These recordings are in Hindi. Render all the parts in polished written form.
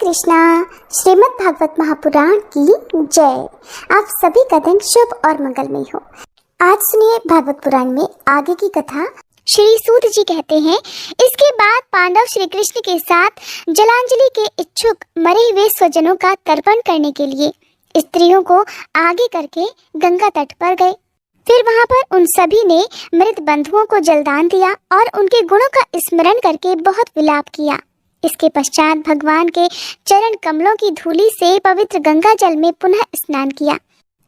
कृष्णा। श्रीमद् भागवत महापुराण की जय। आप सभी का दिन शुभ और मंगलमय हो। आज सुनिए भागवत पुराण में आगे की कथा। श्री सूत जी कहते हैं, इसके बाद पांडव श्री कृष्ण के साथ जलांजलि के इच्छुक मरे हुए स्वजनों का तर्पण करने के लिए स्त्रियों को आगे करके गंगा तट पर गए। फिर वहां पर उन सभी ने मृत बंधुओं को जलदान दिया और उनके गुणों का स्मरण करके बहुत विलाप किया। इसके पश्चात भगवान के चरण कमलों की धूलि से पवित्र गंगा जल में पुनः स्नान किया।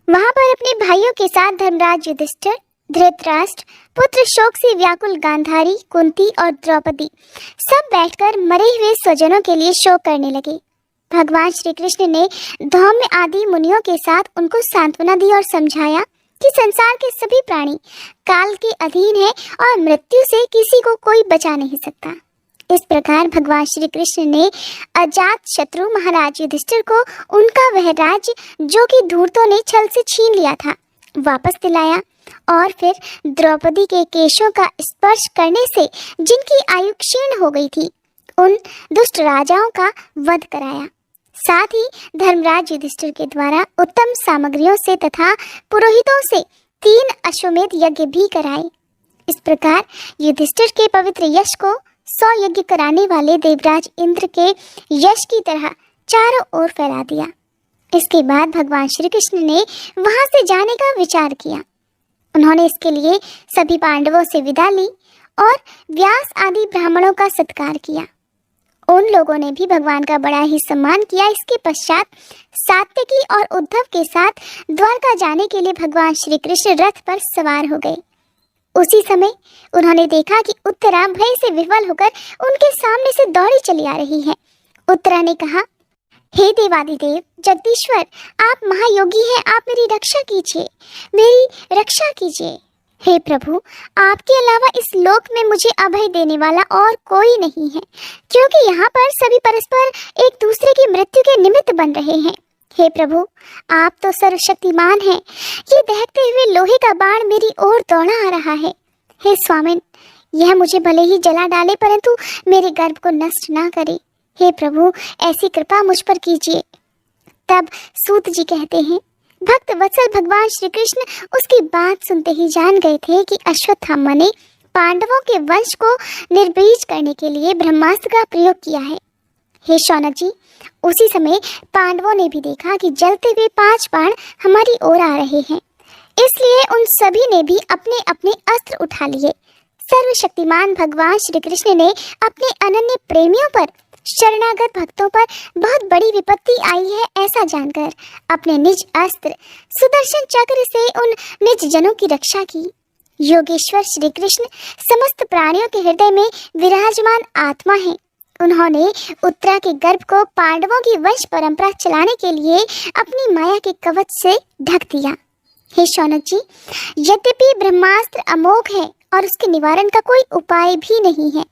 वहां पर अपने भाइयों के साथ धर्मराज युधिष्ठिर, धृतराष्ट्र, पुत्र शोक से व्याकुल गांधारी, कुंती और द्रौपदी सब बैठकर मरे हुए स्वजनों के लिए शोक करने लगे। भगवान श्री कृष्ण ने धौम्य आदि मुनियों के साथ उनको सांत्वना दी और समझाया कि संसार के सभी प्राणी काल के अधीन है और मृत्यु से किसी को कोई बचा नहीं सकता। इस प्रकार भगवान श्री कृष्ण ने अजात शत्रु महाराज युधिष्ठिर को उनका वह राज्य जो कि धूर्तों ने छल से छीन लिया था वापस दिलाया और फिर द्रौपदी के केशों का स्पर्श करने से जिनकी आयु क्षीण हो गई थी उन दुष्ट राजाओं का वध कराया। साथ ही धर्मराज युधिष्ठिर के द्वारा उत्तम सामग्रियों से तथा पुरोहितों से 3 अश्वमेध यज्ञ भी कराए। इस प्रकार युधिष्ठिर के पवित्र यश को 100 यज्ञ कराने वाले देवराज इंद्र के यश की तरह चारों ओर फैला दिया। इसके बाद भगवान श्री कृष्ण ने वहां से जाने का विचार किया। उन्होंने इसके लिए सभी पांडवों से विदा ली और व्यास आदि ब्राह्मणों का सत्कार किया। उन लोगों ने भी भगवान का बड़ा ही सम्मान किया। इसके पश्चात सात्यकी और उद्धव के साथ द्वारका जाने के लिए भगवान श्री कृष्ण रथ पर सवार हो गए। उसी समय उन्होंने देखा कि उत्तरा भय से विह्वल होकर उनके सामने से दौड़ी चली आ रही है। उत्तरा ने कहा, हे देवादिदेव जगदीश्वर, आप महायोगी हैं, आप मेरी रक्षा कीजिए, मेरी रक्षा कीजिए। हे प्रभु, आपके अलावा इस लोक में मुझे अभय देने वाला और कोई नहीं है, क्योंकि यहाँ पर सभी परस्पर एक दूसरे की मृत्यु के निमित्त बन रहे हैं। हे प्रभु, आप तो सर्वशक्तिमान हैं। ये दहकते हुए लोहे का बाण मेरी ओर दौड़ा आ रहा है। हे स्वामिन, यह मुझे भले ही जला डाले परंतु मेरे गर्भ को नष्ट ना करे। हे प्रभु, ऐसी कृपा मुझ पर कीजिए। तब सूत जी कहते हैं, भक्त वत्सल भगवान श्री कृष्ण उसकी बात सुनते ही जान गए थे कि अश्वत्थामा ने पांडवों के वंश को निर्बीज करने के लिए ब्रह्मास्त्र का प्रयोग किया है। हे शौनक जी, उसी समय पांडवों ने भी देखा कि जलते हुए 5 बाण हमारी ओर आ रहे हैं, इसलिए उन सभी ने भी अपने अपने अस्त्र उठा लिए। सर्वशक्तिमान भगवान श्री कृष्ण ने अपने अनन्य प्रेमियों पर, शरणागत भक्तों पर बहुत बड़ी विपत्ति आई है ऐसा जानकर अपने निज अस्त्र सुदर्शन चक्र से उन निज जनों की रक्षा की। योगेश्वर श्री कृष्ण समस्त प्राणियों के हृदय में विराजमान आत्मा है। उन्होंने उत्तरा के गर्भ को पांडवों की वंश परंपरा चलाने के लिए अपनी माया के कवच से ढक दिया। हे शौनक जी, यद्यपि ब्रह्मास्त्र अमोघ है और उसके निवारण का कोई उपाय भी नहीं है,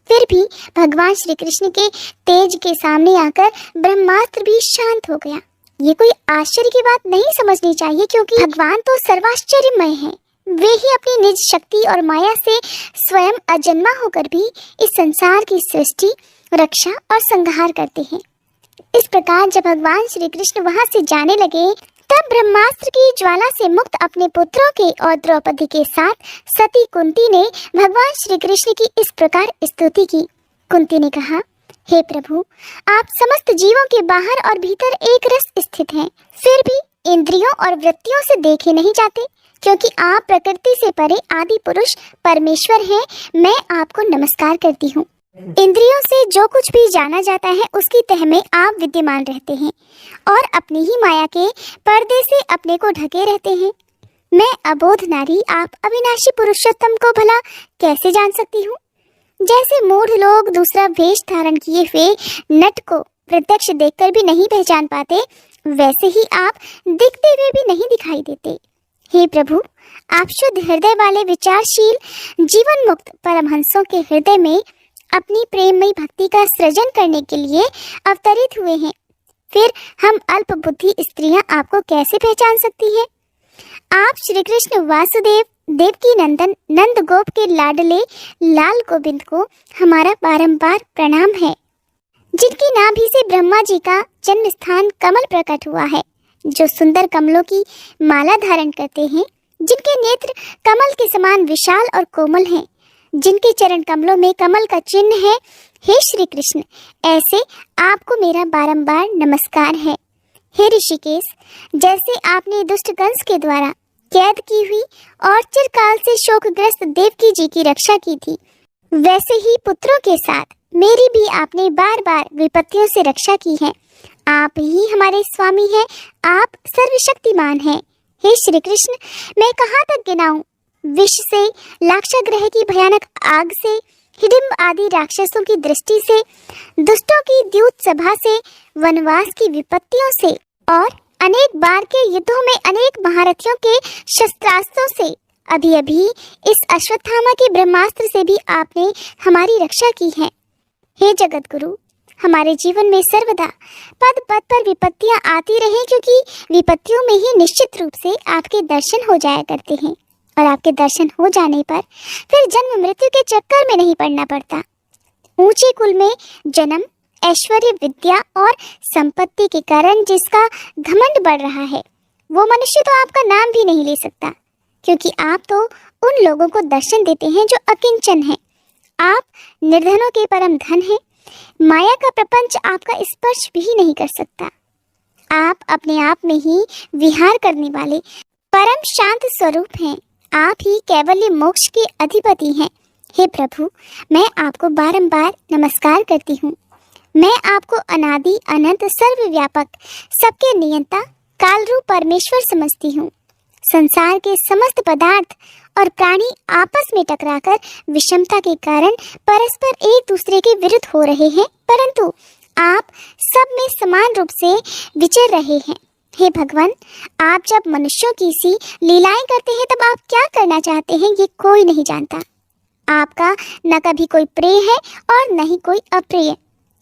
फिर भी भगवान श्री कृष्ण के तेज के सामने आकर ब्रह्मास्त्र भी शांत हो गया। ये कोई आश्चर्य की बात नहीं समझनी चाहिए, क्योंकि भगवान तो सर्वाश्चर्यमय है। वे ही अपनी निज शक्ति और माया से स्वयं अजन्मा होकर भी इस संसार की सृष्टि, रक्षा और संहार करते हैं। इस प्रकार जब भगवान श्री कृष्ण वहां से जाने लगे तब ब्रह्मास्त्र की ज्वाला से मुक्त अपने पुत्रों के और द्रौपदी के साथ सती कुंती ने भगवान श्री कृष्ण की इस प्रकार स्तुति की। कुंती ने कहा, हे प्रभु, आप समस्त जीवों के बाहर और भीतर एक रस स्थित हैं, फिर भी इंद्रियों और वृत्तियों से देखे नहीं जाते, क्योंकि आप प्रकृति से परे आदि पुरुष परमेश्वर हैं। मैं आपको नमस्कार करती हूँ। इंद्रियों से जो कुछ भी जाना जाता है उसकी तह में आप विद्यमान रहते हैं और अपनी ही माया के पर्दे से अपने को ढके रहते हैं। मैं अबोध नारी आप अविनाशी पुरुषोत्तम को भला कैसे जान सकती हूँ? जैसे मूढ़ लोग दूसरा वेश धारण किए हुए नट को प्रत्यक्ष देखकर भी नहीं पहचान पाते, वैसे ही आप दिखते हुए भी नहीं दिखाई देते। हे प्रभु, आप शुद्ध हृदय वाले विचारशील जीवन मुक्त परमहंसों के हृदय में अपनी प्रेममयी भक्ति का सृजन करने के लिए अवतरित हुए हैं। फिर हम अल्प बुद्धि स्त्रियां आपको कैसे पहचान सकती हैं? आप श्री कृष्ण वासुदेव देवकी नंदन नंद गोप के लाडले लाल गोविंद को हमारा बारंबार प्रणाम है। जिनकी नाभि से ब्रह्मा जी का जन्म स्थान कमल प्रकट हुआ है, जो सुंदर कमलों की माला धारण करते हैं, जिनके नेत्र कमल के समान विशाल और कोमल हैं, जिनके चरण कमलों में कमल का चिन्ह है। हे श्री कृष्ण, ऐसे आपको मेरा बारंबार नमस्कार है। हे ऋषिकेश, जैसे आपने दुष्ट कंस के द्वारा कैद की हुई और चिरकाल से शोकग्रस्त देवकी जी की रक्षा की थी, वैसे ही पुत्रों के साथ मेरी भी आपने बार बार विपत्तियों से रक्षा की है। आप ही हमारे स्वामी हैं, आप सर्वशक्तिमान हैं। हे श्री कृष्ण, मैं कहाँ तक गिनाऊं? विष से, लाक्षागृह की भयानक आग से, हिडिंब आदि राक्षसों की दृष्टि से, दुष्टों की द्यूत सभा से, वनवास की विपत्तियों से और अनेक बार के युद्धों में अनेक महारथियों के शस्त्रास्त्रों से, अभी अभी इस अश्वत्थामा के ब्रह्मास्त्र से भी आपने हमारी रक्षा की है। हे जगत गुरु, हमारे जीवन में सर्वदा पद पद पर विपत्तियां आती रहें, क्योंकि विपत्तियों में ही निश्चित रूप से आपके दर्शन हो जाया करते हैं और आपके दर्शन हो जाने पर फिर जन्म मृत्यु के चक्कर में नहीं पड़ना पड़ता। ऊंचे कुल में जन्म, ऐश्वर्य, विद्या और संपत्ति के कारण जिसका घमंड बढ़ रहा है, वो मनुष्य तो आपका नाम भी नहीं ले सकता, क्योंकि आप तो उन लोगों को दर्शन देते हैं जो अकिंचन हैं। आप निर्धनों के परम धन हैं। माया का प्रपंच आपका स्पर्श भी नहीं कर सकता। आप अपने आप में ही विहार करने वाले परम शांत स्वरूप हैं। आप ही कैवल्य मोक्ष के अधिपति हैं। हे प्रभु, मैं आपको बारंबार नमस्कार करती हूँ। मैं आपको अनादि अनंत सर्वव्यापक सबके नियंता कालरूप परमेश्वर समझती हूँ। संसार के समस्त पदार्थ और प्राणी आपस में टकराकर विषमता के कारण परस्पर एक दूसरे के विरुद्ध हो रहे हैं, परंतु आप सब में समान रूप से विचर रहे हैं। हे भगवान, आप जब मनुष्यों की सी लीलाएं करते हैं तब आप क्या करना चाहते हैं ये कोई नहीं जानता। आपका न कभी कोई प्रिय है और न ही कोई अप्रिय।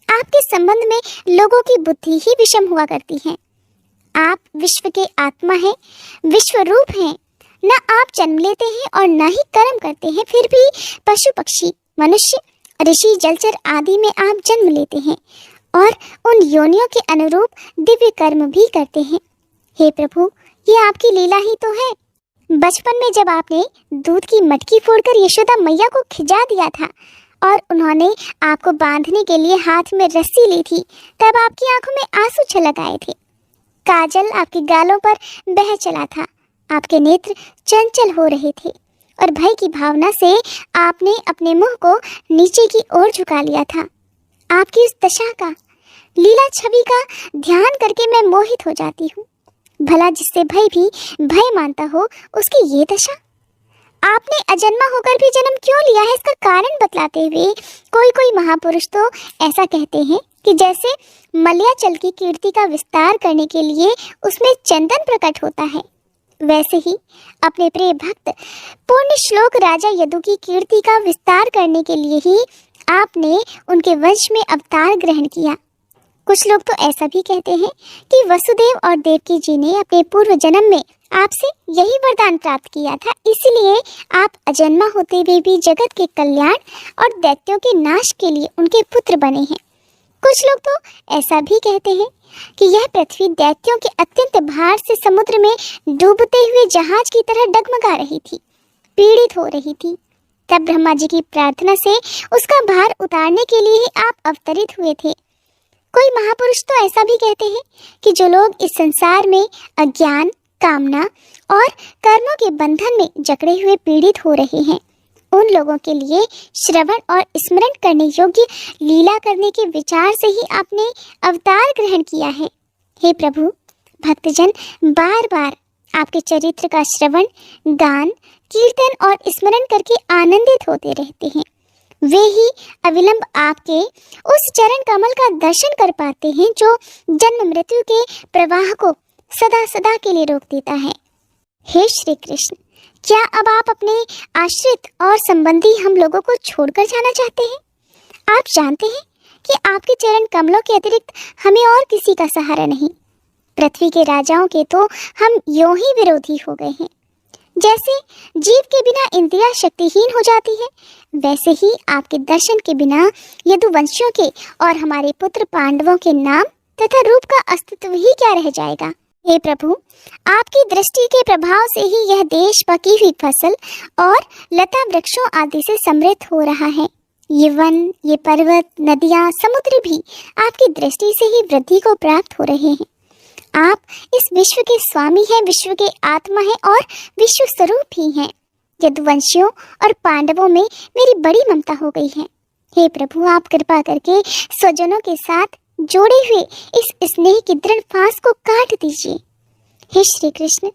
आपके संबंध में लोगों की बुद्धि ही विषम हुआ करती है। आप विश्व के आत्मा हैं, विश्व रूप हैं। न आप जन्म लेते हैं और न ही कर्म करते हैं, फिर भी पशु पक्षी, मनुष्य, ऋषि, जलचर आदि में आप जन्म लेते हैं और उन योनियों के अनुरूप दिव्य कर्म भी करते हैं। हे प्रभु, ये आपकी लीला ही तो है। बचपन में जब आपने दूध की मटकी फोड़कर यशोदा मैया को खिजा दिया था और उन्होंने आपको बांधने के लिए हाथ में रस्सी ली थी, तब आपकी आंखों में आंसू छलक आए थे। काजल आपके गालों पर बह चला था। आपके नेत्र चंचल हो रहे थे और भय की भावना से आपने अपने मुंह को नीचे की ओर झुका लिया था। आपकी उस दशा का, लीला छवि का ध्यान करके मैं मोहित हो जाती हूँ। भला जिससे भय भी भय मानता हो, उसकी ये दशा। आपने अजन्मा होकर भी जन्म क्यों लिया है, इसका कारण बतलाते हुए कोई महापुरुष तो ऐसा कहते हैं कि जैसे मलयाचल की कीर्ति का विस्तार करने के लिए उसमें चंदन प्रकट होता है, वैसे ही अपने प्रिय भक्त पूर्ण श्लोक राजा यदु की कीर्ति का विस्तार करने के लिए ही आपने उनके वंश में अवतार ग्रहण किया। कुछ लोग तो ऐसा भी कहते हैं कि वसुदेव और देवकी जी ने अपने पूर्व जन्म में आपसे यही वरदान प्राप्त किया था, इसलिए आप अजन्मा होते हुए भी जगत के कल्याण और दैत्यों के नाश के लिए उनके पुत्र बने हैं। कुछ लोग तो ऐसा भी कहते हैं कि यह पृथ्वी दैत्यों के अत्यंत भार से समुद्र में डूबते हुए जहाज की तरह डगमगा रही थी, पीड़ित हो रही थी। तब ब्रह्मा जी की प्रार्थना से उसका भार उतारने के लिए ही आप अवतरित हुए थे। कोई महापुरुष तो ऐसा भी कहते हैं कि जो लोग इस संसार में अज्ञान, कामना और कर्मों के बंधन में जकड़े हुए पीड़ित हो रहे हैं, उन लोगों के लिए श्रवण और स्मरण करने योग्य लीला करने के विचार से ही आपने अवतार ग्रहण किया है। हे प्रभु, भक्तजन बार बार आपके चरित्र का श्रवण, गान, कीर्तन और स्मरण करके आनंदित होते रहते हैं। वे ही अविलंब आपके उस चरण कमल का दर्शन कर पाते हैं जो जन्म मृत्यु के प्रवाह को सदा सदा के लिए रोक देता है। हे श्री कृष्ण, क्या अब आप अपने आश्रित और संबंधी हम लोगों को छोड़कर जाना चाहते हैं? आप जानते हैं कि आपके चरण कमलों के अतिरिक्त हमें और किसी का सहारा नहीं। पृथ्वी के राजाओं के तो हम यूं ही विरोधी हो गए हैं। जैसे जीव के बिना इंद्रियां शक्तिहीन हो जाती है, वैसे ही आपके दर्शन के बिना यदुवंशियों के और हमारे पुत्र पांडवों के नाम तथा रूप का अस्तित्व ही क्या रह जाएगा। हे प्रभु, आपकी दृष्टि के प्रभाव से ही यह देश पकी हुई फसल और लता वृक्षों आदि से समृद्ध हो रहा है। ये वन, ये पर्वत, नदियाँ, समुद्र भी आपकी दृष्टि से ही वृद्धि को प्राप्त हो रहे हैं। आप इस विश्व के स्वामी हैं, विश्व के आत्मा हैं और विश्व स्वरूप भी हैं। यदुवंशियों और पांडवों में मेरी बड़ी ममता हो गई है। हे प्रभु, आप कृपा करके स्वजनों के साथ जोड़े हुए इस स्नेह की दृढ़ फांस को काट दीजिए। हे श्री कृष्ण,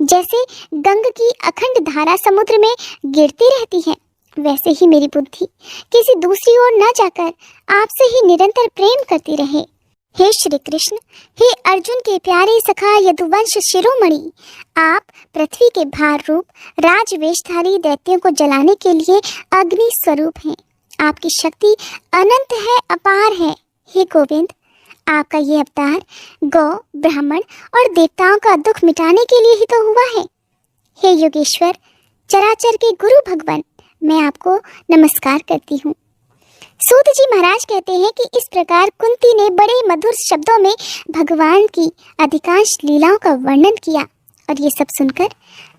जैसे गंगा की अखंड धारा समुद्र में गिरती रहती है, वैसे ही मेरी बुद्धि किसी दूसरी ओर न जाकर आपसे ही निरंतर प्रेम करती रहे। हे श्री कृष्ण, हे अर्जुन के प्यारे सखा यदुवंश शिरोमणि, आप पृथ्वी के भार रूप राजवेशधारी दैत्यों को जलाने के लिए अग्नि स्वरूप हैं। आपकी शक्ति अनंत है, अपार है। हे गोविंद, आपका ये अवतार गौ, ब्राह्मण और देवताओं का दुख मिटाने के लिए ही तो हुआ है। हे योगेश्वर, चराचर के गुरु भगवान, मैं आपको नमस्कार करती हूँ। सूत जी महाराज कहते हैं कि इस प्रकार कुंती ने बड़े मधुर शब्दों में भगवान की अधिकांश लीलाओं का वर्णन किया और ये सब सुनकर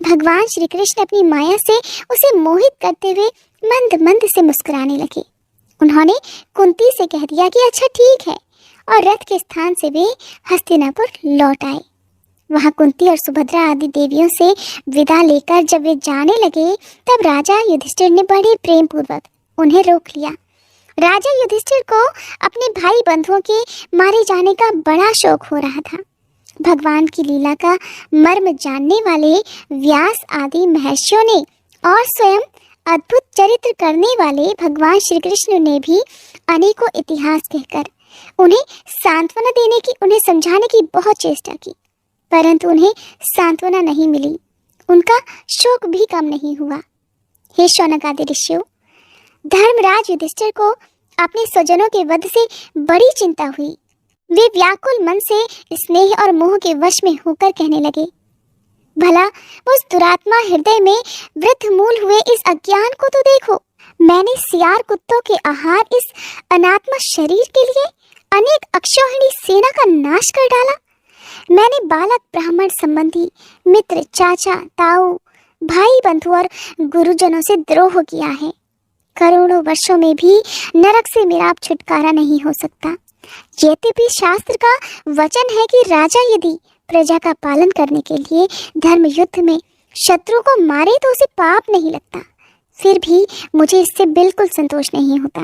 भगवान श्री कृष्ण अपनी माया से उसे मोहित करते हुए मंद मंद से मुस्कुराने लगे। उन्होंने कुंती से कह दिया कि अच्छा ठीक है, और रथ के स्थान से वे हस्तिनापुर लौट आए। वहाँ कुंती और सुभद्रा आदि देवियों से विदा लेकर जब वे जाने लगे, तब राजा युधिष्ठिर ने बड़े प्रेम पूर्वक उन्हें रोक लिया। राजा युधिष्ठिर को अपने भाई बंधुओं के मारे जाने का बड़ा शौक हो रहा था। भगवान की लीला का मर्म जानने वाले व्यास आदि महर्षियों ने और स्वयं अद्भुत चरित्र करने वाले भगवान श्री कृष्ण ने भी अनेकों इतिहास कहकर उन्हें सांत्वना देने की, उन्हें समझाने की बहुत चेष्टा की, परंतु उन्हें सांत्वना नहीं मिली। उनका शोक भी कम नहीं हुआ। हे शौनक आदि ऋषियों, धर्मराज युधिष्ठिर को अपने स्वजनों के वध से बड़ी चिंता हुई। वे व्याकुल मन से स्नेह और मोह के वश में होकर कहने लगे, भला उस दुरात्मा हृदय में वृद्ध मूल हुए इस अज्ञान को तो देखो। मैंने सियार कुत्तों के आहार इस अनात्मा शरीर के लिए अनेक अक्षौहिणी सेना का नाश कर डाला। मैंने बालक ब्राह्मण संबंधी मित्र, चाचा, ताऊ, भाई बंधु और गुरुजनों से द्रोह किया है। करोड़ों वर्षों में भी नरक से मेरा अब छुटकारा नहीं हो सकता। यद्यपि शास्त्र का वचन है कि राजा यदि प्रजा का पालन करने के लिए धर्म युद्ध में शत्रु को मारे तो उसे पाप नहीं लगता, फिर भी मुझे इससे बिल्कुल संतोष नहीं होता।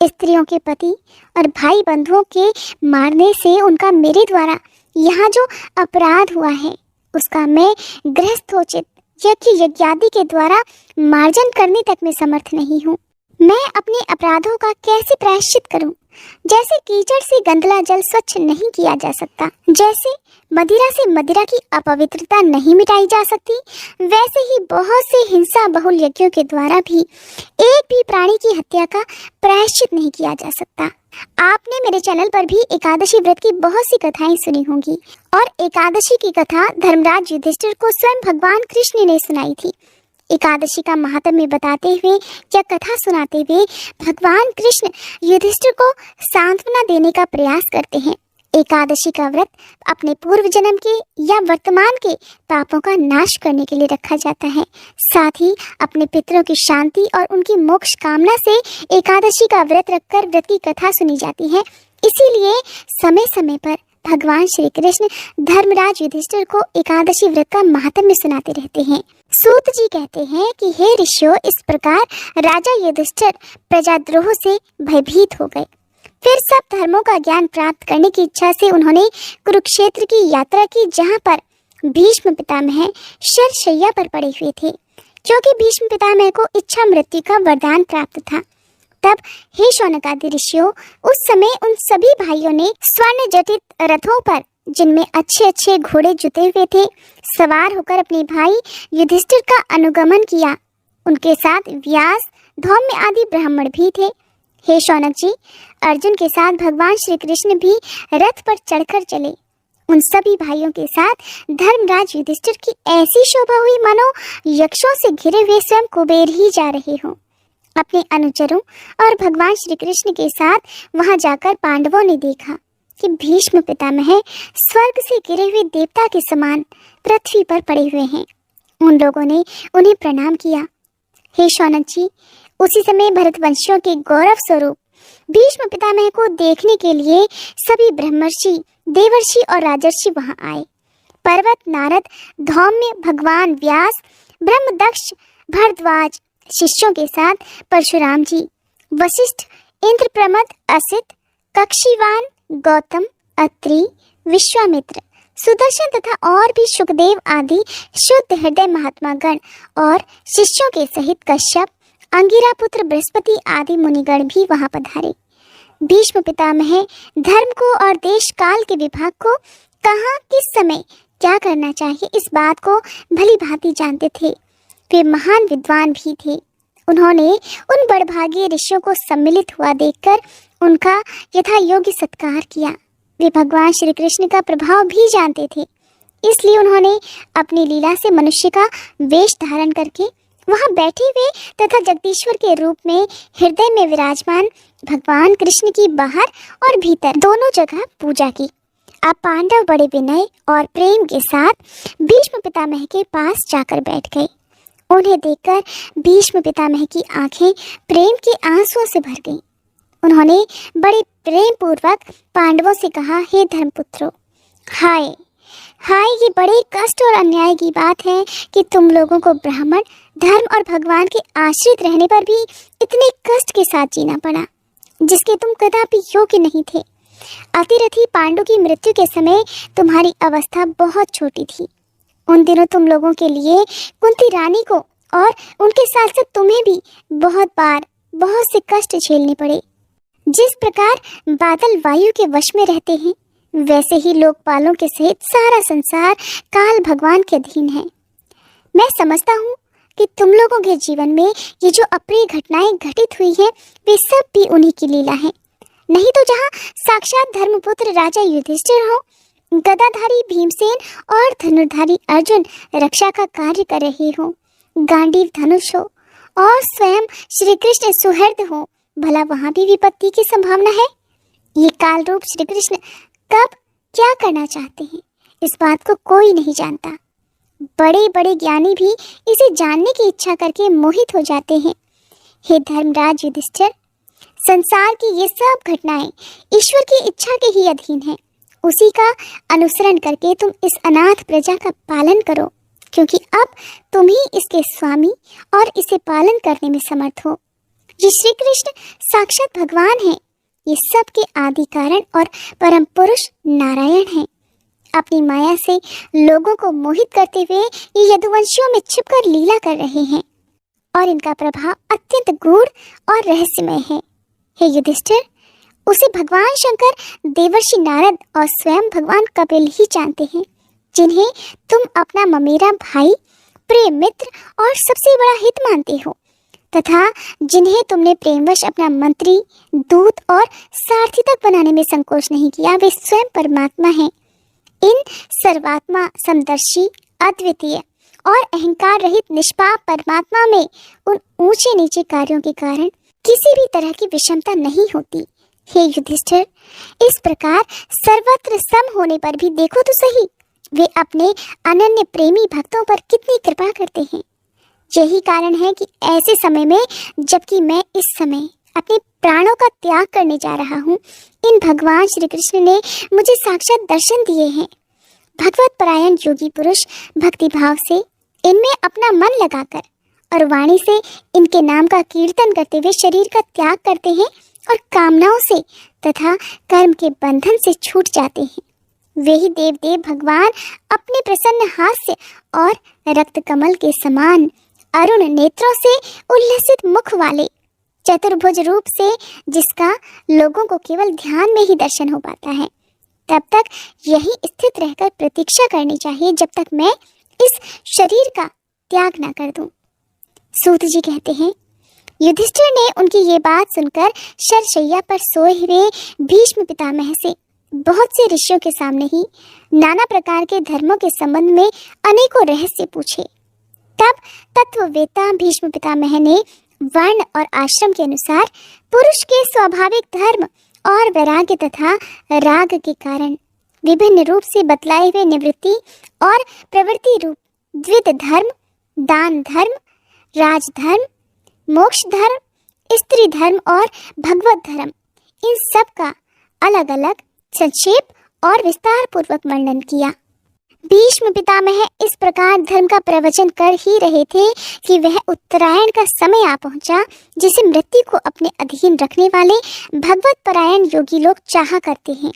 स्त्रियों के पति और भाई बंधुओं के मारने से उनका मेरे द्वारा यहाँ जो अपराध हुआ है, उसका मैं गृहस्थोचित यज्ञादि के द्वारा मार्जन करने तक में समर्थ नहीं हूँ। मैं अपने अपराधों का कैसे प्रायश्चित करूं? जैसे कीचड़ से गंदला जल स्वच्छ नहीं किया जा सकता, जैसे मदिरा से मदिरा की अपवित्रता नहीं मिटाई जा सकती, वैसे ही बहुत से हिंसा बहुल यज्ञों के द्वारा भी एक भी प्राणी की हत्या का प्रायश्चित नहीं किया जा सकता। आपने मेरे चैनल पर भी एकादशी व्रत की बहुत सी कथाएं सुनी होंगी, और एकादशी की कथा धर्मराज युधिष्ठिर को स्वयं भगवान कृष्ण ने सुनाई थी। एकादशी का महात्म्य बताते हुए या कथा सुनाते हुए भगवान कृष्ण युधिष्ठिर को सांत्वना देने का प्रयास करते हैं। एकादशी का व्रत अपने पूर्व जन्म के या वर्तमान के पापों का नाश करने के लिए रखा जाता है। साथ ही अपने पितरों की शांति और उनकी मोक्ष कामना से एकादशी का व्रत रखकर व्रत की कथा सुनी जाती है। इसीलिए समय समय पर भगवान श्री कृष्ण धर्मराज युधिष्ठिर को एकादशी व्रत का महात्म्य सुनाते रहते हैं। सूत जी कहते हैं कि हे ऋषियों, इस प्रकार राजा युधिष्ठिर प्रजाद्रोह से भयभीत हो गए। फिर सब धर्मों का ज्ञान प्राप्त करने की इच्छा से उन्होंने कुरुक्षेत्र की यात्रा की, जहाँ पर भीष्म पितामह शरशैया पर पड़े हुए थे, क्योंकि भीष्म पितामह को इच्छा मृत्यु का वरदान प्राप्त था। तब हे शौनकादि ऋषियों, उस समय उन सभी भाइयों ने स्वर्ण जटित रथों पर, जिनमें अच्छे अच्छे घोड़े जुते हुए थे, सवार होकर अपने भाई युधिष्ठिर का अनुगमन किया। उनके साथ व्यास, धौम्य आदि ब्राह्मण भी थे। हे शौनक जी, अर्जुन के साथ भगवान श्री कृष्ण भी रथ पर चढ़कर चले। उन सभी भाइयों के साथ धर्मराज युधिष्ठिर की ऐसी शोभा हुई मानो यक्षों से घिरे हुए स्वयं कुबेर ही जा रहे हों। अपने अनुचरों और भगवान श्री कृष्ण के साथ वहां जाकर पांडवों ने देखा कि भीष्म पितामह स्वर्ग से गिरे हुए देवता के समान पृथ्वी पर पड़े हुए हैं। उन लोगों ने उन्हें प्रणाम किया। हे शौनक जी, उसी समय भरतवंशियों के गौरव स्वरूप भीष्म पितामह को देखने के लिए सभी ब्रह्मर्षि, देवर्षि और राजर्षि वहां आए। पर्वत, नारद, धौम्य, भगवान व्यास, ब्रह्मदक्ष, भरद्वाज शिष्यों के साथ परशुराम जी, वशिष्ठ, इंद्रप्रमद, असित, कक्षीवान, गौतम, अत्रि, विश्वामित्र, सुदर्शन तथा और भी सुखदेव आदि शुद्ध हृदय महात्मा गण और शिष्यों के सहित कश्यप, अंगिरा पुत्र बृहस्पति आदि मुनिगण भी वहां पधारे। भीष्म पितामह धर्म को और देश काल के विभाग को कहाँ किस समय क्या करना चाहिए इस बात को भली भांति जानते थे। वे महान विद्वान भी थे। उन्होंने उन बड़भागी ऋषियों को सम्मिलित हुआ देखकर उनका यथा योग्य सत्कार किया। वे भगवान श्री कृष्ण का प्रभाव भी जानते थे, इसलिए उन्होंने अपनी लीला से मनुष्य का वेश धारण करके वहां बैठे हुए तथा जगदीश्वर के रूप में हृदय में विराजमान भगवान कृष्ण की बाहर और भीतर दोनों जगह पूजा की। अब पांडव बड़े विनय और प्रेम के साथ भीष्म पितामह के पास जाकर बैठ गए। उन्हें देखकर भीष्म पितामह की आंखें प्रेम के आंसुओं से भर गईं। उन्होंने बड़े प्रेम पूर्वक पांडवों से कहा, हे धर्मपुत्रों, हाय हाय, ये बड़े कष्ट और अन्याय की बात है कि तुम लोगों को ब्राह्मण धर्म और भगवान के आश्रित रहने पर भी इतने कष्ट के साथ जीना पड़ा, जिसके तुम कदापि योग्य नहीं थे। अतिरथी पांडु की मृत्यु के समय तुम्हारी अवस्था बहुत छोटी थी। उन दिनों तुम लोगों के लिए कुंती रानी को और उनके साथ साथ तुम्हें भी बहुत बार बहुत से कष्ट झेलने पड़े। जिस प्रकार बादल वायु के वश में रहते हैं, वैसे ही लोकपालों के सहित सारा संसार काल भगवान के अधीन है। मैं समझता हूँ कि तुम लोगों के जीवन में ये जो अप्रिय घटनाएं घटित हुई हैं, वे सब भी उन्हीं की लीला है। नहीं तो जहाँ साक्षात धर्मपुत्र राजा युधिष्ठिर हो, गदाधारी भीमसेन और धनुर्धारी अर्जुन रक्षा का कार्य कर रहे हो, गांडीव धनुष हो और स्वयं श्री कृष्ण सुहृद हो, भला वहां भी विपत्ति की संभावना है। ये काल रूप श्री कृष्ण कब क्या करना चाहते हैं, इस बात को कोई नहीं जानता। बड़े बड़े ज्ञानी भी इसे जानने की इच्छा करके मोहित हो जाते हैं। हे धर्मराज युधिष्ठिर, संसार की ये सब घटनाएं ईश्वर की इच्छा के ही अधीन है। उसी का अनुसरण करके तुम इस अनाथ प्रजा का पालन करो, क्योंकि अब तुम ही इसके स्वामी और इसे पालन करने में समर्थ हो। ये श्री कृष्ण साक्षात भगवान है। ये सब के आदि कारण और परम पुरुष नारायण हैं। अपनी माया से लोगों को मोहित करते हुए ये यदुवंशियों में छिपकर लीला कर रहे हैं और इनका प्रभाव अत्यंत गूढ़ और रहस्यमय है। हे युधिष्ठिर, उसे भगवान शंकर, देवर्षि नारद और स्वयं भगवान कपिल ही जानते हैं, जिन्हें तुम अपना ममेरा भाई, प्रिय मित्र और सबसे बड़ा हित मानते हो, तथा जिन्हें तुमने प्रेमवश अपना मंत्री, दूत और सारथी तक बनाने में संकोच नहीं किया, वे स्वयं परमात्मा हैं। इन सर्वात्मा, समदर्शी, अद्वितीय और अहंकार रहित निष्पाप परमात्मा में उन ऊंचे नीचे कार्यों के कारण किसी भी तरह की विषमता नहीं होती। हे युधिष्ठिर, इस प्रकार सर्वत्र सम होने पर भी देखो तो सही, वे अपने अनन्य प्रेमी भक्तों पर कितनी कृपा करते हैं। यही कारण है कि ऐसे समय में, जबकि मैं इस समय अपने प्राणों का त्याग करने जा रहा हूँ, इन भगवान श्री कृष्ण ने मुझे साक्षात दर्शन दिए हैं। भगवत परायण योगी पुरुष भक्ति भाव से इनमें अपना मन लगाकर और वाणी से इनके नाम का कीर्तन करते हुए शरीर का त्याग करते हैं और कामनाओं से तथा कर्म के बंधन से छूट जाते हैं। वे ही देव देव भगवान अपने प्रसन्न हास्य और रक्त कमल के समान अरुण नेत्रों से उल्लसित मुख वाले चतुर्भुज रूप से, जिसका लोगों को केवल ध्यान में ही दर्शन हो पाता है, तब तक यही स्थित रहकर प्रतीक्षा करनी चाहिए जब तक मैं इस शरीर का त्याग ना कर दूं। सूत जी कहते हैं, युधिष्ठिर ने उनकी ये बात सुनकर शरशैया पर सोए हुए भीष्म पितामह से बहुत से ऋषियों के सामने ही नाना प्रकार के धर्मों के संबंध में अनेकों रहस्य पूछे। तब तत्ववेत्ता भीष्म पितामह ने वर्ण और आश्रम के अनुसार पुरुष के स्वाभाविक धर्म और वैराग्य तथा राग के कारण विभिन्न रूप से बतलाए हुए निवृत्ति और प्रवृत्ति रूप द्विध धर्म, दान धर्म, राजधर्म, मोक्ष धर्म, स्त्री धर्म और भगवत धर्म, इन सब का अलग अलग संक्षेप और विस्तार पूर्वक वर्णन किया। भीष्म पितामह इस प्रकार धर्म का प्रवचन कर ही रहे थे कि वह उत्तरायण का समय आ पहुंचा, जिसे मृत्यु को अपने अधीन रखने वाले भगवत परायण योगी लोग चाहा करते हैं।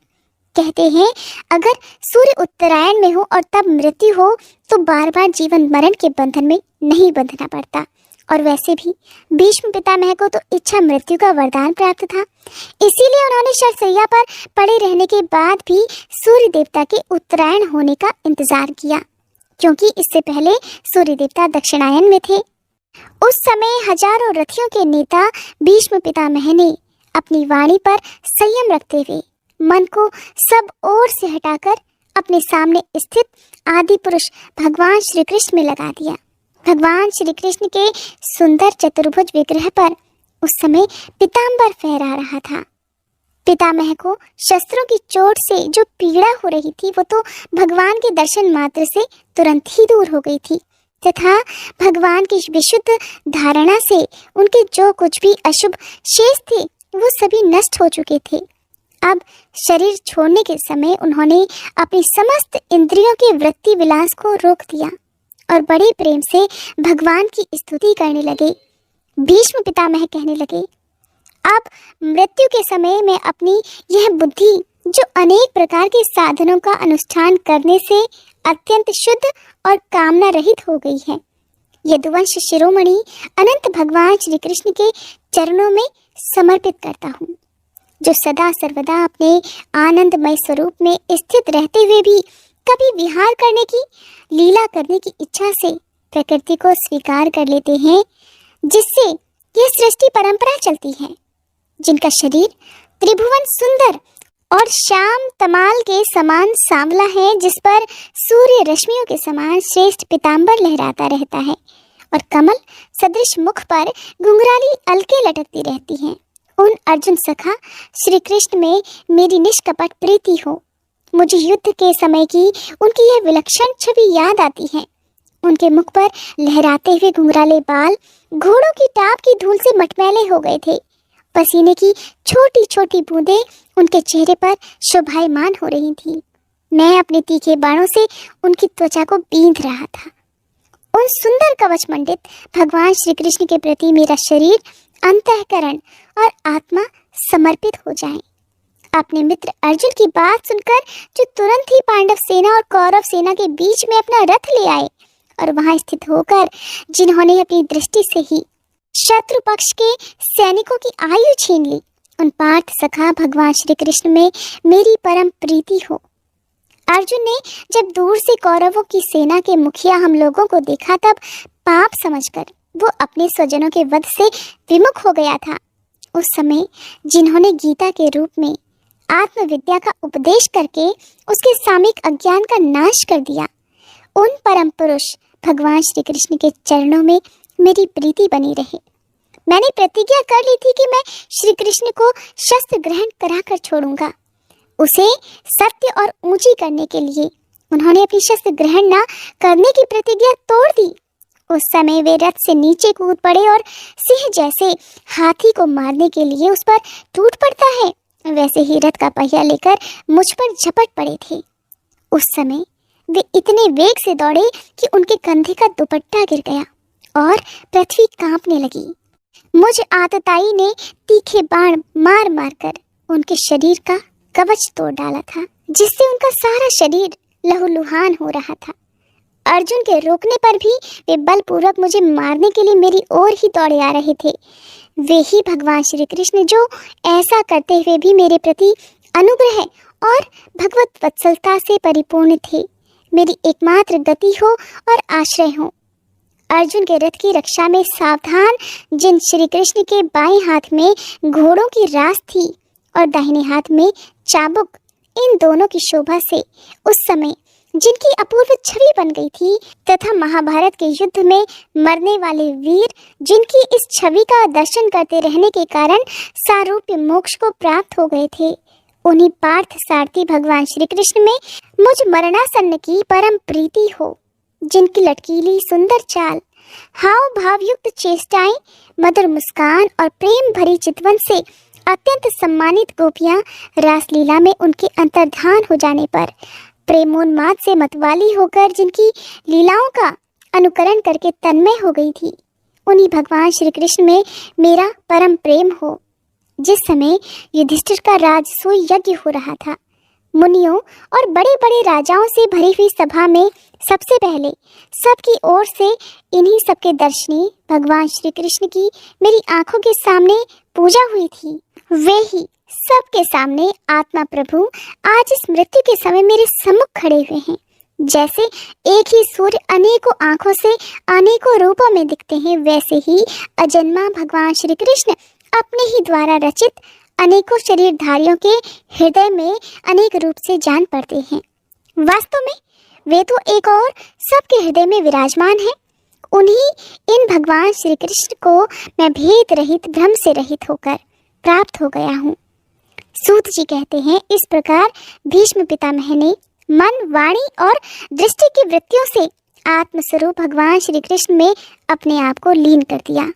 कहते हैं, अगर सूर्य उत्तरायण में हो और तब मृत्यु हो तो बार बार जीवन मरण के बंधन में नहीं बंधना पड़ता। और वैसे भी भीष्म पितामह को तो इच्छा मृत्यु का वरदान प्राप्त था, इसीलिए उन्होंने शरशैया पर पड़े रहने के बाद भी सूर्य देवता के उत्तरायण होने का इंतजार किया, क्योंकि इससे पहले सूर्य देवता दक्षिणायन में थे। उस समय हजारों रथियों के नेता भीष्म पितामह ने अपनी वाणी पर संयम रखते हुए मन को सब ओर से हटाकर अपने सामने स्थित आदि पुरुष भगवान श्री कृष्ण में लगा दिया। भगवान श्री कृष्ण के सुंदर चतुर्भुज विग्रह पर उस समय पीतांबर फहरा रहा था। पितामह को शस्त्रों की चोट से जो पीड़ा हो रही थी वो तो भगवान के दर्शन मात्र से तुरंत ही दूर हो गई थी, तथा भगवान की विशुद्ध धारणा से उनके जो कुछ भी अशुभ शेष थे वो सभी नष्ट हो चुके थे। अब शरीर छोड़ने के समय उन्होंने अपनी समस्त इंद्रियों के वृत्ति विलास को रोक दिया और बड़े प्रेम से भगवान की स्तुति करने लगे। भीष्म पितामह कहने लगे, अब मृत्यु के समय मैं अपनी यह बुद्धि जो अनेक प्रकार के साधनों का अनुष्ठान करने से अत्यंत शुद्ध और कामना रहित हो गई है, यदुवंश शिरोमणि अनंत भगवान श्री कृष्ण के चरणों में समर्पित करता हूँ, जो सदा सर्वदा अपने आनंदमय स्वरूप में स्थित रहते हुए भी कभी विहार करने की, लीला करने की इच्छा से प्रकृति को स्वीकार कर लेते हैं, जिससे यह सृष्टि परंपरा चलती है, जिनका शरीर त्रिभुवन सुंदर और श्याम तमाल के समान सांवला है, जिस पर सूर्य रश्मियों के समान श्रेष्ठ पीतांबर लहराता रहता है और कमल सदृश मुख पर घुंघराली अलके लटकती रहती हैं। उन अर्जुन सखा श्री कृष्ण में मेरी निष्कपट प्रीति हो। मुझे युद्ध के समय की उनकी यह विलक्षण छवि याद आती है। उनके मुख पर लहराते हुए घुंघराले बाल घोड़ों की टाप की धूल से मटमैले हो गए थे। पसीने की छोटी छोटी बूंदें उनके चेहरे पर शोभायमान हो रही थी। मैं अपने तीखे बाणों से उनकी त्वचा को बींध रहा था। उन सुंदर कवच मंडित भगवान श्री कृष्ण के प्रति मेरा शरीर, अंतःकरण और आत्मा समर्पित हो जाएं। अपने मित्र अर्जुन की बात सुनकर जो तुरंत ही पांडव सेना और कौरव सेना के बीच में अपना रथ ले आए और वहां स्थित होकर जिन्होंने अपनी दृष्टि से ही शत्रु पक्ष के सैनिकों की आयु छीन ली, उन पार्थ सखा भगवान श्री कृष्ण में मेरी परम प्रीति हो। अर्जुन ने जब दूर से कौरवों की सेना के मुखिया हम लोगों को देखा, तब पाप समझकर वो अपने स्वजनों के वध से विमुख हो गया था। उस समय जिन्होंने गीता के रूप में आत्मविद्या का उपदेश करके उसके सामयिक अज्ञान का नाश कर दिया, उन परम पुरुष भगवान श्री कृष्ण के चरणों में मेरी प्रीति बनी रहे। मैंने प्रतिज्ञा कर ली थी कि मैं श्री कृष्ण को शस्त्र ग्रहण कराकर छोड़ूंगा। उसे सत्य और ऊंची करने के लिए उन्होंने अपनी शस्त्र ग्रहण न करने की प्रतिज्ञा तोड़ दी। उस समय वे रथ से नीचे कूद पड़े और सिंह जैसे हाथी को मारने के लिए उस पर टूट पड़ता है, वैसे ही रथ का पहिया लेकर मुझ पर झपट पड़े थे। उस समय वे इतने वेग से दौड़े कि उनके कंधे का दुपट्टा गिर गया और पृथ्वी कांपने लगी। मुझ आतताई ने तीखे बाण मार मार कर उनके शरीर का कवच तोड़ डाला था, जिससे उनका सारा शरीर लहूलुहान हो रहा था। अर्जुन के रोकने पर भी वे बलपूर्वक मुझे मारने के लिए मेरी ओर ही दौड़े आ रहे थे। वे ही भगवान श्री कृष्ण जो ऐसा करते हुए भी मेरे प्रति अनुग्रह और भगवत वत्सलता से परिपूर्ण थे, मेरी एकमात्र गति हो और आश्रय हो। अर्जुन के रथ की रक्षा में सावधान जिन श्री कृष्ण के बाएं हाथ में घोड़ों की रास थी और दाहिने हाथ में चाबुक इन दोनों की शोभा से उस समय जिनकी अपूर्व छवि बन गई थी तथा महाभारत के युद्ध में मरने वाले वीर जिनकी इस छवि का दर्शन करते रहने के कारण सारूप्य मोक्ष को प्राप्त हो गए थे, उन्हीं पार्थ सारथी भगवान श्री कृष्ण में मुझ मरणासन्न की परम प्रीति हो, जिनकी लटकीली सुंदर चाल, हाव भाव युक्त चेष्टाएं, मधुर मुस्कान और प्रेम भरी चितवन से अत्यंत सम्मानित गोपियां रासलीला में उनके अंतर्धान हो जाने पर प्रेमोन्माद से मतवाली होकर जिनकी लीलाओं का अनुकरण करके तन्मय हो गई थी, उन्हीं भगवान श्री कृष्ण में मेरा परम प्रेम हो। जिस समय युधिष्ठिर का राजसूय यज्ञ हो रहा था, मुनियों और बड़े बड़े राजाओं से भरी हुई सभा में सबसे पहले सबकी ओर से इन्हीं सबके दर्शनी भगवान श्री कृष्ण की मेरी आंखों के सामने पूजा हुई थी। वे ही सबके सामने आत्मा प्रभु आज इस मृत्यु के समय मेरे सम्मुख खड़े हुए हैं। जैसे एक ही सूर्य अनेकों आंखों से अनेकों रूपों में दिखते हैं, वैसे ही अजन्मा भगवान श्री कृष्ण अपने ही द्वारा रचित अनेकों शरीरधारियों के हृदय में अनेक रूप से जान पड़ते हैं। वास्तव में वे तो एक और सबके हृदय में विराजमान हैं। उन्हीं इन भगवान श्री कृष्ण को मैं भेद रहित भ्रम से रहित होकर प्राप्त हो गया हूँ। सूत जी कहते हैं, इस प्रकार भीष्म पितामह ने मन, वाणी और दृष्टि की वृत्तियों से आत्मस्वरूप भगवान श्री कृष्ण में अपने आप को लीन कर दिया।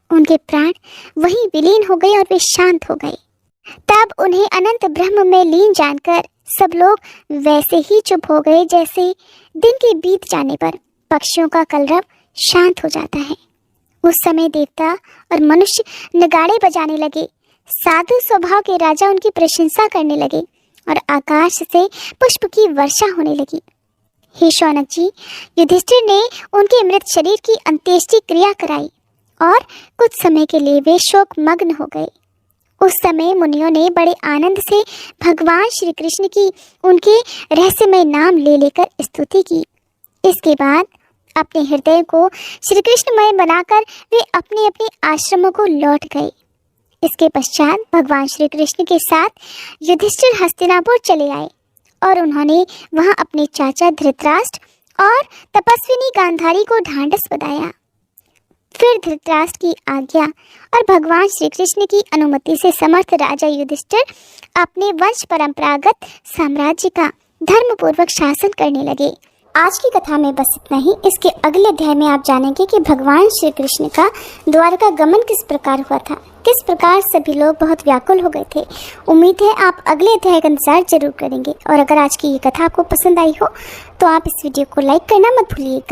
उनके प्राण वहीं विलीन हो गए और वे शांत हो गए। तब उन्हें अनंत ब्रह्म में लीन जानकर सब लोग वैसे ही चुप हो गए जैसे दिन के बीत जाने पर पक्षियों का कलरव शांत हो जाता है। उस समय देवता और मनुष्य नगाड़े बजाने लगे, साधु स्वभाव के राजा उनकी प्रशंसा करने लगे और आकाश से पुष्प की वर्षा होने लगी। हे शौनक जी, युधिष्ठिर ने उनके मृत शरीर की अंत्येष्टि क्रिया कराई और कुछ समय के लिए वे शोक मग्न हो गए। उस समय मुनियों ने बड़े आनंद से भगवान श्री कृष्ण की उनके रहस्यमय नाम ले लेकर स्तुति की। इसके बाद अपने हृदय को श्री कृष्णमय बनाकर वे अपने अपने आश्रमों को लौट गए। इसके पश्चात भगवान श्री कृष्ण के साथ युधिष्ठिर हस्तिनापुर चले आए और उन्होंने वहां अपने चाचा धृतराष्ट्र और तपस्विनी गांधारी को ढांढस बधाया। फिर धृतराष्ट्र की आज्ञा और भगवान श्री कृष्ण की अनुमति से समर्थ राजा युधिष्ठिर अपने वंश परंपरागत साम्राज्य का धर्मपूर्वक शासन करने लगे। आज की कथा में बस इतना ही। इसके अगले अध्याय में आप जानेंगे कि भगवान श्री कृष्ण का द्वारका गमन किस प्रकार हुआ था, किस प्रकार सभी लोग बहुत व्याकुल हो गए थे। उम्मीद है आप अगले अध्याय का इंतजार जरूर करेंगे और अगर आज की ये कथा आपको पसंद आई हो तो आप इस वीडियो को लाइक करना मत भूलिएगा।